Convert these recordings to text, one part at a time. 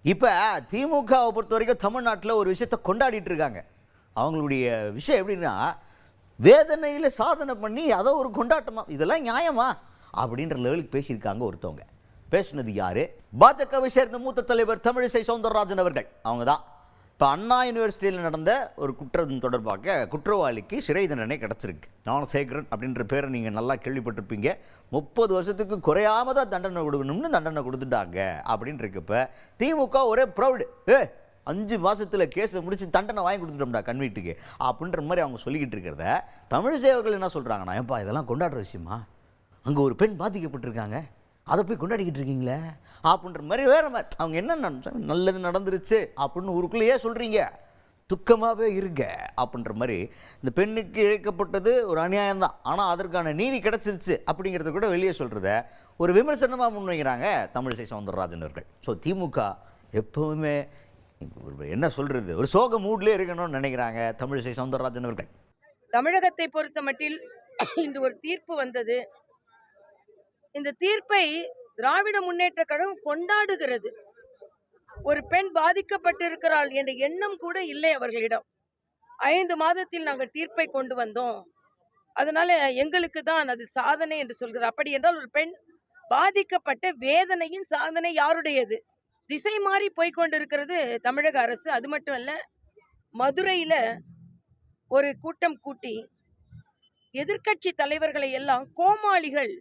இப்போ திமுகவை பொறுத்த வரைக்கும் தமிழ்நாட்டில் ஒரு விஷயத்தை கொண்டாடிட்டு இருக்காங்க. அவங்களுடைய விஷயம் எப்படின்னா, வேதனையில் சாதனை பண்ணி அதை ஒரு கொண்டாட்டமா, இதெல்லாம் நியாயமா அப்படின்ற லெவலுக்கு பேசியிருக்காங்க ஒருத்தவங்க. பேசுனது யாரு? பாஜகவை சேர்ந்த மூத்த தலைவர் தமிழிசை சவுந்தரராஜன் அவர்கள். அவங்க தான் இப்போ அண்ணா யூனிவர்சிட்டியில் நடந்த ஒரு குற்றம் தொடர்பாக குற்றவாளிக்கு சிறை தண்டனை கிடச்சிருக்கு. ஞானசேகரன் அப்படின்ற பேரை நீங்கள் நல்லா கேள்விப்பட்டிருப்பீங்க. 30 வருஷத்துக்கு குறையாம தான் தண்டனை கொடுக்கணும்னு தண்டனை கொடுத்துட்டாங்க அப்படின்னு இருக்கப்ப திமுக ஒரே ப்ரௌடு. 5 மாதத்தில் கேஸை முடிச்சு தண்டனை வாங்கி கொடுத்துட்டோம்டா கன்வீட்டுக்கு அப்படின்ற மாதிரி அவங்க சொல்லிக்கிட்டு இருக்கிறத தமிழிசை அவர்கள் என்ன சொல்கிறாங்கன்னா, ஏப்பா இதெல்லாம் கொண்டாடுற விஷயமா? அங்கே ஒரு பெண் பாதிக்கப்பட்டிருக்காங்க, அதை போய் கொண்டாடிக்கிட்டு இருக்கீங்களே அப்படின்ற மாதிரி வேற மாதிரி. அவங்க என்ன நல்லது நடந்துருச்சு அப்படின்னு ஊருக்குள்ளேயே சொல்கிறீங்க, துக்கமாகவே இருங்க அப்படின்ற மாதிரி. இந்த பெண்ணுக்கு இழைக்கப்பட்டது ஒரு அநியாயம்தான், ஆனால் அதற்கான நீதி கிடச்சிருச்சு அப்படிங்கிறத கூட வெளியே சொல்கிறத ஒரு விமர்சனமாக முன்வைக்கிறாங்க தமிழிசை சவுந்தரராஜன் அவர்கள். ஸோ திமுக எப்போவுமே என்ன சொல்கிறது, ஒரு சோக மூட்லேயே இருக்கணும்னு நினைக்கிறாங்க தமிழிசை சவுந்தரராஜன் அவர்கள். தமிழகத்தை பொறுத்த மட்டில் இன்று ஒரு தீர்ப்பு வந்தது. இந்த தீர்ப்பை திராவிட முன்னேற்ற கழகம் கொண்டாடுகிறது. ஒரு பெண் பாதிக்கப்பட்டிருக்கிறாள் என்ற எண்ணம் கூட இல்லை அவர்களிடம். 5 மாதத்தில் நாங்கள் தீர்ப்பை கொண்டு வந்தோம், அதனால எங்களுக்கு தான் அது சாதனை என்று சொல்கிறார். அப்படி என்றால் ஒரு பெண் பாதிக்கப்பட்ட வேதனையின் சாதனை யாருடையது? திசை மாறி போய்கொண்டிருக்கிறது தமிழக அரசு. அது மட்டும் அல்ல, மதுரையில ஒரு கூட்டம் கூட்டி எதிர்க்கட்சி தலைவர்களை எல்லாம் கோமாளிகள்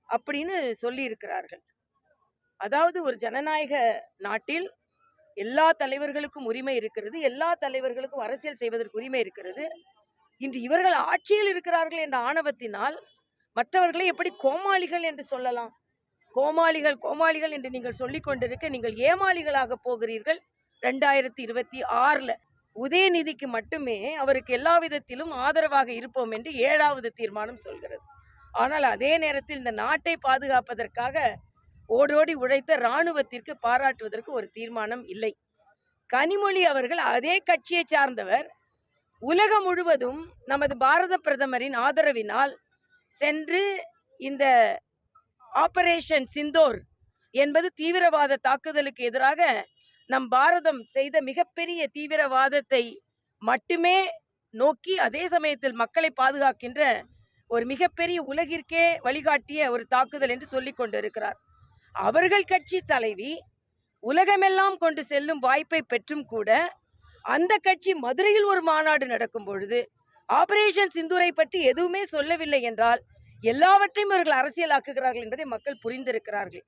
அப்படின்னு சொல்லி இருக்கிறார்கள். அதாவது ஒரு ஜனநாயக நாட்டில் எல்லா தலைவர்களுக்கும் உரிமை இருக்கிறது, எல்லா தலைவர்களுக்கும் அரசியல் செய்வதற்கு உரிமை இருக்கிறது. இன்று இவர்கள் ஆட்சியில் இருக்கிறார்கள் என்ற ஆணவத்தினால் மற்றவர்களை எப்படி கோமாளிகள் என்று சொல்லலாம்? கோமாளிகள் கோமாளிகள் என்று நீங்கள் சொல்லிக் கொண்டிருக்க நீங்கள் ஏமாளிகளாக போகிறீர்கள். 2026 உதயநிதிக்கு மட்டுமே அவருக்கு எல்லா விதத்திலும் ஆதரவாக இருப்போம் என்று 7வது தீர்மானம் சொல்கிறது. ஆனால் அதே நேரத்தில் இந்த நாட்டை பாதுகாப்பதற்காக ஓடோடி உழைத்த இராணுவத்திற்கு பாராட்டுவதற்கு ஒரு தீர்மானம் இல்லை. கனிமொழி அவர்கள் அதே கட்சியை சார்ந்தவர். உலகம் முழுவதும் நமது பாரத பிரதமரின் ஆதரவினால் சென்று இந்த ஆபரேஷன் சிந்தூர் என்பது தீவிரவாத தாக்குதலுக்கு எதிராக நம் பாரதம் செய்த மிகப்பெரிய தீவிரவாதத்தை மட்டுமே நோக்கி அதே சமயத்தில் மக்களை பாதுகாக்கின்ற ஒரு மிகப்பெரிய உலகிற்கே வழிகாட்டிய ஒரு தாக்குதல் என்று சொல்லிக் கொண்டிருக்கிறார். அவர்கள் கட்சி தலைவி உலகமெல்லாம் கொண்டு செல்லும் வாய்ப்பை பெற்றும் கூட அந்த கட்சி மதுரையில் ஒரு மாநாடு நடக்கும் பொழுது ஆபரேஷன் சிந்தூரை பற்றி எதுவுமே சொல்லவில்லை என்றால் எல்லாவற்றையும் அவர்கள் அரசியலாக்குகிறார்கள் என்பதை மக்கள் புரிந்திருக்கிறார்கள்.